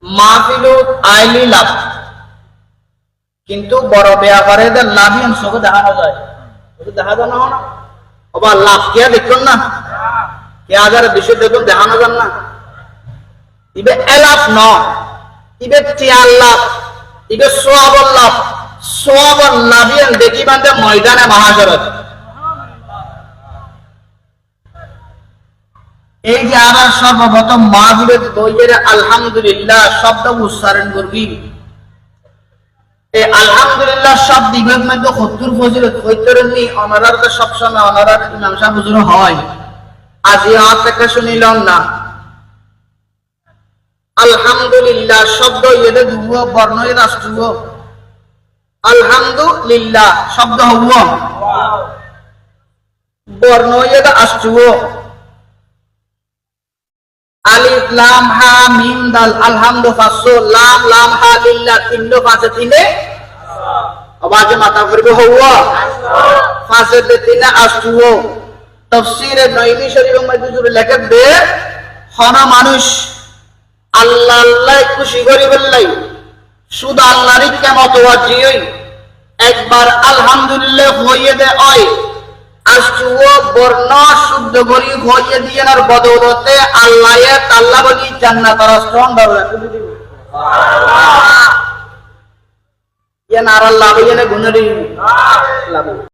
মাহফিলু আইলি লাভ, কিন্তু বড় ব্যাপারে লাভই চোখে দেখানো যায়, চোখে দেখা যায় না না আবার লাভ কে দেখুন না, কে হাজার দেশে দেখুন দেখানো যান না, ইবে এলাভ ন, ইবে টিয়ার লাভ, ইবে সোয়াবর লাভ, সোয়াবর লাভিয়ান দেখি বান্ধে ময়দানে মহাজরত। এই যে আবার সর্বপ্রথম মাহফিলের বইয়ের আলহামদুলিল্লাহ শব্দ উচ্চারণ করবি, এই আলহামদুলিল্লাহ সব দিগের মধ্যে সত্তর ফজিলত হইতরণী অনারার তো সবসময় অনারার ইমাম সাহেব হুজুর হয়, আজি হাত থেকে শুনিলাম না। আলহামদুলিল্লাহ শব্দ ইয়েতে দুব বর্ণ রাষ্ট্র, আলহামদুলিল্লাহ শব্দ হব বর্ণ ইয়েতে রাষ্ট্র, আলিফ লাম হা মিম দাল আলহামদু ফাসো, লাম লাম হা লিল্লাহ তিনটো পাঁচে তিনে আওয়াজে মাথা করবে হওয়া পাঁচে তিনে আসুও। তাফসীরে নঈমি শরীফের মধ্যে জুড়ে লেখা দে হনা মানুষ আল্লাহ আল্লাহ খুশি করি বললাই শুধু আল্লাহরই কেমত ওয়াজি হই একবার আলহামদুলিল্লাহ হইয়ে দে হয় আসুও বর্ণ শুদ্ধ করি হইয়ে দিয়ে আর বদৌলতে আল্লাহ আল্লাহ বলি জান্নাত রাষ্ট্রন দাঁড়া দিব সুবহানাল্লাহ। ইয়া নারাল্লাহ ইয়া গুণরি লাভ।